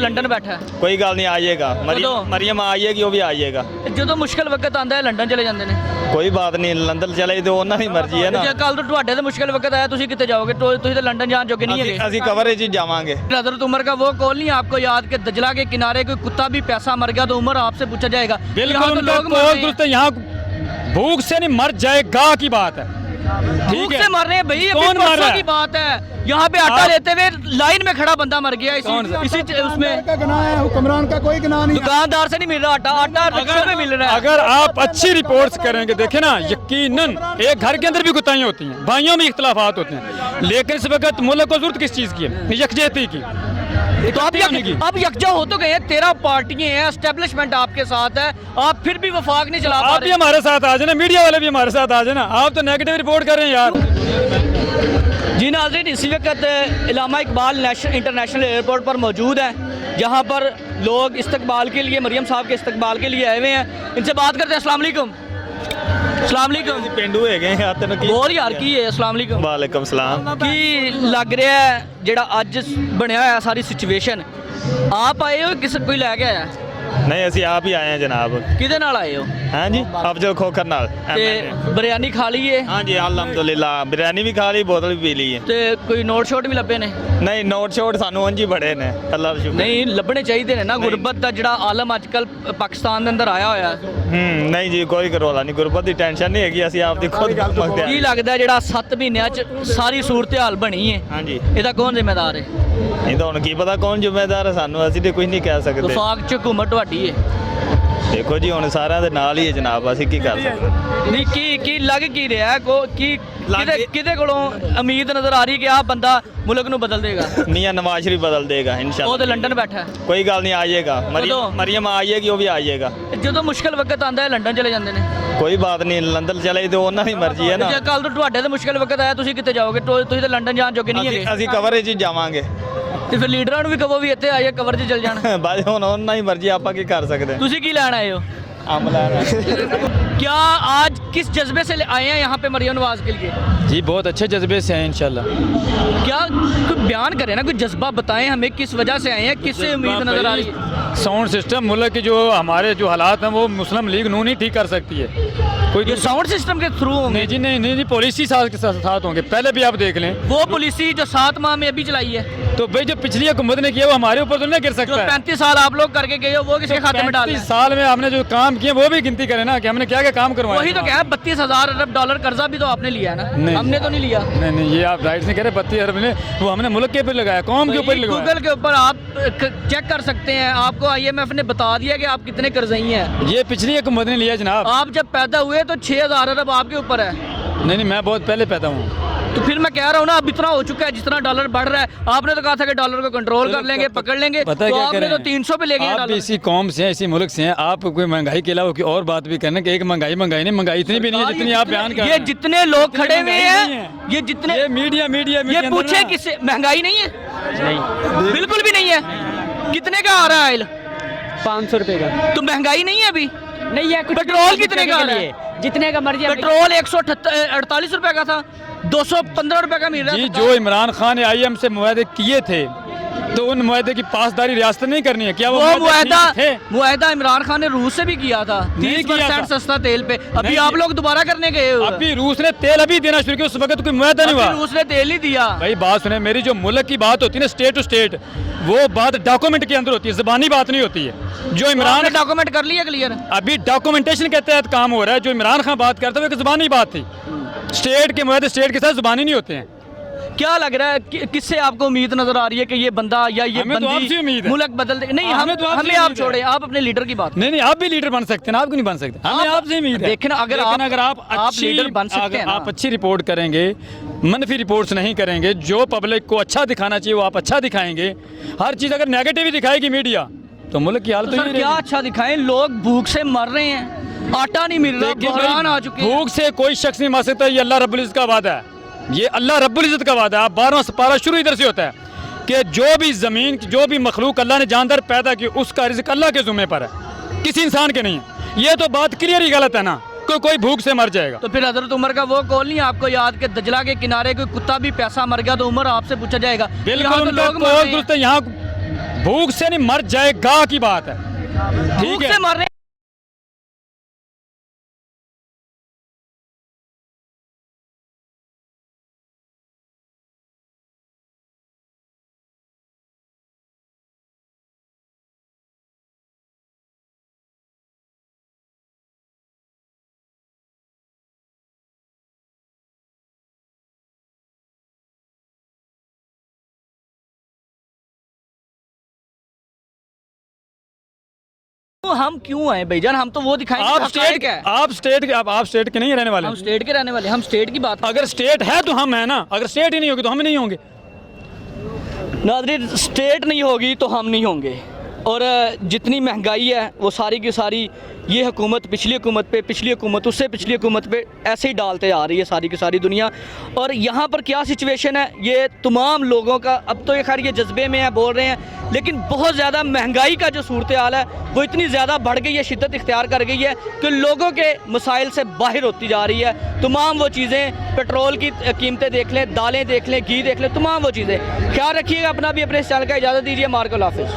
London बैठा है कोई गल नहीं आ जाएगा मरियम आ जाएगी वो भी आ जाएगा ਜਦੋਂ ਮੁਸ਼ਕਲ ਵਕਤ ਆਂਦਾ ਹੈ ਲੰਡਨ ਚਲੇ ਜਾਂਦੇ ਨੇ ਕੋਈ ਬਾਤ ਨਹੀਂ ਲੰਡਨ ਚਲੇ ਤੇ ਉਹਨਾਂ ਦੀ ਮਰਜ਼ੀ ਹੈ ਨਾ ਜੇ ਕੱਲ ਤੋਂ ਤੁਹਾਡੇ ਤੇ ਮੁਸ਼ਕਲ ਵਕਤ ਆਇਆ ਤੁਸੀਂ ਕਿੱਥੇ ਜਾਓਗੇ ਤੁਸੀਂ ਤਾਂ ਲੰਡਨ ਜਾਣ ਜੋਗੇ ਨਹੀਂ ਹੈਗੇ ਅਸੀਂ ਕਵਰੇਜ ही जावांगे हज़रत उमर का वो कौल नहीं आपको याद कि दजला के किनारे कोई कुत्ता भी प्यासा मर गया तो उमर आपसे पूछा जाएगा बिल्कुल तो लोग यहाँ भूख से नहीं मर जाएगा की बात है भूख से मर रहे हैं भाई कौन मर रहा है? की बात है यहाँ पे आटा लेते हुए लाइन में खड़ा बंदा मर गया इसी उसमें का गुनाह है, हुक्मरान का कोई गुनाह नहीं है। दुकानदार से नहीं मिल रहा आटा रिक्शों में मिल रहा है अगर आप अच्छी रिपोर्ट्स करेंगे देखे ना यकीनन एक घर के अंदर भी कुताइयाँ होती हैं, भाइयों में इख्तलाफात होते हैं, लेकिन इस वक्त मुल्क को जरूरत किस चीज़ की है? यकजहती की। तो आप यकजा हो तो गए हैं 13 पार्टियां हैं एस्टेब्लिशमेंट आपके साथ है आप फिर भी वफाक नहीं चला पा आप भी हमारे साथ आ जाए, मीडिया वाले भी हमारे साथ आ जाए ना, आप तो नेगेटिव रिपोर्ट कर रहे हैं यार। जी नाज़रीन इसी वक्त इलामा इकबाल इंटरनेशनल एयरपोर्ट पर मौजूद है जहाँ पर लोग इस्तकबाल के लिए मरियम साहब के इस्तकबाल के लिए आए हुए हैं। इनसे बात करते हैं। अस्सलाम वालेकुम। अस्सलाम वालेकुम। ਪਿੰਡੂ ਹੈਗੇ ਆ ਤੈਨੂੰ ਕੀ ਹੋਰ ਯਾਰ ਕੀ ਹੈ अस्सलाम वालेकुम ਵਾਲੇਕਮ ਸਲਾਮ ਕੀ ਲੱਗ ਰਿਹਾ ਹੈ ਜਿਹੜਾ ਅੱਜ ਬਣਿਆ ਹੋਇਆ ਸਾਰੀ ਸਿਚੁਏਸ਼ਨ ਆਪ ਆਏ ਹੋ ਕਿਸ ਕੋਈ ਲੈ ਕੇ ਆਇਆ ਨਹੀਂ ਅਸੀਂ ਆਪ ਹੀ ਆਏ ਆ ਜਨਾਬ। ਕਿਹਦੇ ਨਾਲ ਆਏ ਹੋ ਹਾਂਜੀ ਅਫਜ਼ਲ ਖੋਖਰ ਨਾਲ ਤੇ ਬਿਰਿਆਨੀ ਖਾ ਲਈ ਹੈ ਹਾਂਜੀ ਅਲਹਮਦੁਲਿਲਾ ਬਿਰਿਆਨੀ ਵੀ ਖਾ ਲਈ ਬੋਤਲ ਵੀ ਪੀ ਲਈ ਹੈ। ਤੇ ਕੋਈ ਨੋਟ ਸ਼ੋਟ ਵੀ ਲੱਭੇ ਨੇ ਨਹੀਂ ਨੋਟ ਸ਼ੋਟ ਸਾਨੂੰ ਉਂਝ ਹੀ ਬੜੇ ਨੇ ਅੱਲਾ ਦਾ ਸ਼ੁਕਰ। ਨਹੀਂ ਲੱਭਣੇ ਚਾਹੀਦੇ ਨੇ ਨਾ ਗੁਰਬਤ ਦਾ ਜਿਹੜਾ ਆਲਮ ਅੱਜ ਕੱਲ ਪਾਕਿਸਤਾਨ ਦੇ ਅੰਦਰ ਆਇਆ ਹੋਇਆ ਨਹੀਂ ਜੀ ਕੋਈ ਕਰੋਲਾ ਨਹੀਂ ਗੁਰਬਤ ਦੀ ਟੈਨਸ਼ਨ ਨਹੀਂ ਹੈਗੀ ਅਸੀਂ ਆਪਦੀ ਖੁਦ ਮੰਗਦੇ ਕੀ ਲੱਗਦਾ ਜਿਹੜਾ 7 ਮਹੀਨਿਆਂ ਚ ਸਾਰੀ ਸੂਰਤ ਹਾਲ ਬਣੀ ਹੈ ਹਾਂਜੀ ਇਹਦਾ ਕੌਣ ਜ਼ਿੰਮੇਦਾਰ ਹੈ ਇਹ ਤਾਂ ਹੁਣ ਕੀ ਪਤਾ ਕੌਣ ਜ਼ਿੰਮੇਦਾਰ ਹੈ ਸਾਨੂੰ ਅਸੀਂ ਤੇ ਕੁਝ ਨਹੀਂ ਕਹਿ ਸਕਦੇ। ਵਫਾਕ ਚ ਹਕੂਮਤ ਤੁਹਾਡੀ ਹੈ ਦੇਖੋ ਜੀ ਹੁਣ ਸਾਰਿਆਂ ਦੇ ਨਾਲ ਹੀ ਹੈ ਜਨਾਬ ਅਸੀਂ ਕੀ ਕਰ ਸਕਦੇ। ਨਹੀਂ ਕੀ ਲੱਗ ਕੀ ਰਿਹਾ ਕਿਹਦੇ ਕੋਲੋਂ ਉਮੀਦ ਨਜ਼ਰ ਆ ਰਹੀ ਕਿ ਆਹ ਬੰਦਾ ਮੁਲਕ ਨੂੰ ਬਦਲ ਦੇਗਾ ਮੀਆਂ ਨਵਾਜ਼ ਸ਼ਰੀਫ ਬਦਲ ਦੇਗਾ ਉਹ ਇਨਸ਼ਾਅੱਲਾ। ਤੇ ਲੰਡਨ ਬੈਠਾ ਹੈ ਕੋਈ ਗੱਲ ਨਹੀਂ ਆ ਜਾਏਗਾ ਮਰੀਮ ਆ ਜਾਏਗੀ ਉਹ ਵੀ ਆ ਜਾਏਗਾ। ਜਦੋਂ ਮੁਸ਼ਕਲ ਵਕਤ ਆਂਦਾ ਹੈ ਲੰਡਨ ਚਲੇ ਜਾਂਦੇ ਨੇ ਕੋਈ ਬਾਤ ਨਹੀਂ ਲੰਡਨ ਚਲੇ ਤੇ ਉਹਨਾਂ ਦੀ ਮਰਜ਼ੀ ਹੈ ਨਾ। ਜੇ ਕੱਲ ਤੋਂ ਤੁਹਾਡੇ ਤੇ ਮੁਸ਼ਕਲ ਵਕਤ ਆਇਆ ਤੁਸੀਂ ਕਿੱਥੇ ਜਾਓਗੇ ਤੁਸੀਂ ਤਾਂ ਲੰਡਨ ਜਾਣ ਜੋਗੇ ਨਹੀਂ ਹੈਗੇ ਅਸੀਂ ਕਵਰੇਜ ਹੀ ਜਾਵਾਂਗੇ ਤੇ ਫਿਰ ਲੀਡਰਾਂ ਨੂੰ ਵੀ ਕਹੋ ਵੀ ਇੱਥੇ ਆਏ ਕਵਰ 'ਚ ਚਲ ਜਾਣ ਬਾਜ ਹੁਣ ਉਹਨਾਂ ਦੀ ਮਰਜ਼ੀ ਆਪਾਂ ਕੀ ਕਰ ਸਕਦੇ। ਤੁਸੀਂ ਕੀ ਲੈਣ ਆਏ ਹੋ ਅੰਬ ਲੈਣਾ क्या आज किस जज्बे से आए हैं यहाँ पे मरियम नवाज के लिए जी बहुत अच्छे जज्बे से हैं इंशाल्लाह। क्या कोई बयान करें ना कोई जज्बा बताएं हमें किस वजह से आए हैं किससे उम्मीद नजर आ रही है। साउंड सिस्टम मुल्क के जो हमारे जो हालात हैं वो मुस्लिम लीग नून ही ठीक कर सकती है। कोई ये साउंड सिस्टम के थ्रू होंगे नहीं जी नहीं पॉलिसी साथ होंगे। पहले भी आप देख लें वो पॉलिसी जो 7 माह में अभी चलाई है तो भाई जो पिछली हुकूमत ने किया वो हमारे ऊपर तो नहीं गिर जो सकता है। 35 साल आप लोग करके गए हो वो किसके खाते में डाल 35 साल में हमने जो काम किए वो भी गिनती करें ना कि हमने क्या क्या काम करवाया। वही तो क्या है 32,000 अरब डॉलर कर्जा भी तो आपने लिया है ना नहीं। हमने तो नहीं लिया। नहीं ये आप राइट से कह रहे 32 अरब ने वो हमने मुल्क के ऊपर लगाया कौम के ऊपर लगाया। गूगल के ऊपर आप चेक कर सकते हैं आपको IMF ने बता दिया कि आप कितने कर्जई हैं। ये पिछली हुकूमत ने लिया जनाब। आप जब पैदा हुए तो 6,000 अरब आपके ऊपर है। नहीं मैं बहुत पहले पैदा हूँ। तो फिर मैं कह रहा हूँ ना अब इतना हो चुका है जितना डॉलर बढ़ रहा है आपने तो कहा था कि डॉलर को कंट्रोल कर लेंगे पकड़ लेंगे पता है तो क्या आपने तो 300 पे ले गए आप भी इसी कौम से हैं इसी मुल्क से हैं आप कोई महंगाई के अलावा कोई और बात भी करना कि एक महंगाई नहीं महंगाई इतनी भी नहीं है जितनी आप बयान कर रहे ये हैं। जितने लोग खड़े हुए हैं ये जितने ये मीडिया ये पूछे किससे महंगाई नहीं है नहीं बिल्कुल भी नहीं है। कितने का आ रहा है ऑयल 500 रुपए का तो महंगाई नहीं है अभी नहीं है। पेट्रोल कितने का आ रहा है जितने का मर्जी पेट्रोल 148 रुपए का था 215 रुपए का मिल रहा जी है। जो इमरान खान ने IM से मुआहदे किए थे तो उन मुआहदे की पासदारी रियासत नहीं करनी है क्या? वो थे मुआहदा इमरान खान ने रूस से भी किया था नहीं 30% सस्ता तेल पे अभी नहीं आप लोग दोबारा करने गए हो अभी रूस ने तेल अभी देना शुरू किया उस वक्त कोई मुआहदा नहीं अभी हुआ। रूस ने तेल नहीं दिया। भाई बात सुने मेरी जो मुल्क की बात होती है ना स्टेट टू स्टेट वो बात डॉक्यूमेंट के अंदर होती है ज़बानी बात नहीं होती है। जो इमरान ने डॉक्यूमेंट कर लिया क्लियर अभी डॉक्यूमेंटेशन के तहत काम हो रहा है। जो इमरान खान बात करता है वो एक ज़बानी बात थी। स्टेट के मुआहदे स्टेट के साथ ज़बानी नहीं होते हैं। क्या लग रहा है किससे आपको उम्मीद नजर आ रही है कि ये बंदा या ये हमें तो आपसे उम्मीद है। मुल्क बदल दे नहीं हमें तो आपसे हमें आप उम्मीद है। छोड़े आप अपने लीडर की बात नहीं आप भी लीडर बन सकते हैं ना, आप क्यों नहीं बन सकते? हमें आपसे उम्मीद है। देखना अगर आप अच्छी लीडर बन सकते हैं ना आप अच्छी रिपोर्ट करेंगे मनफी रिपोर्ट्स नहीं करेंगे जो पब्लिक को अच्छा दिखाना चाहिए वो आप अच्छा दिखाएंगे। हर चीज़ अगर नेगेटिव ही दिखाएगी मीडिया तो मुल्क की हालत तो सर क्या अच्छा दिखाएं लोग भूख से मर रहे हैं आटा नहीं मिल रहा बहरान आ चुके हैं। भूख से कोई शख्स नहीं मर सकता ये अल्लाह रब्बुल इज़्ज़त का वादा है। ये अल्लाह रब्बुल इज़्ज़त का वादा है। 12वां पारा शुरू इधर से होता है कि जो भी ज़मीन जो भी मखलूक अल्लाह ने जानदार पैदा की उसका रिज़्क़ अल्लाह के ज़ुम्मे पर है किसी इंसान के नहीं है। ये तो बात क्लियर ही गलत है ना कोई भूख से मर जाएगा। तो फिर हज़रत उमर का वो कौल नहीं आपको याद कि दजला के किनारे कोई कुत्ता भी प्यासा मर गया तो उमर आपसे पूछा जाएगा बिल्कुल लोग मर रहे हैं। यहाँ भूख से नहीं मर जाएगा की बात है, ठीक भूख है। से मरने हम क्यों आए भाईजान? हम तो वो दिखाएंगे आप हक़ाइक़ स्टेट है। आप स्टेट के नहीं रहने वाले। हम स्टेट के रहने वाले, हम स्टेट की बात। अगर स्टेट है तो हम है ना, अगर स्टेट ही नहीं होगी तो हम नहीं होंगे। नाज़रीन, स्टेट नहीं होगी तो हम नहीं होंगे। और जितनी महंगाई है वो सारी की सारी ये हुकूमत पिछली हुकूमत पे, पिछली हुकूमत उससे पिछली हुकूमत पे ऐसे ही डालते आ रही है सारी की सारी दुनिया। और यहाँ पर क्या सिचुएशन है, ये तमाम लोगों का, अब तो ये खैर ये जज्बे में है, बोल रहे हैं, लेकिन बहुत ज़्यादा महंगाई का जो सूरत हाल है वो इतनी ज़्यादा बढ़ गई है, शिद्दत इख्तियार कर गई है कि लोगों के मसाइल से बाहर होती जा रही है। तमाम वो चीज़ें, पेट्रोल की कीमतें देख लें, दालें देख लें, घी देख लें, तमाम वो चीज़ें। ख्याल रखिएगा अपना भी, अपने इस चैनल का। इजाज़त दीजिए, मार्को हाफिज़।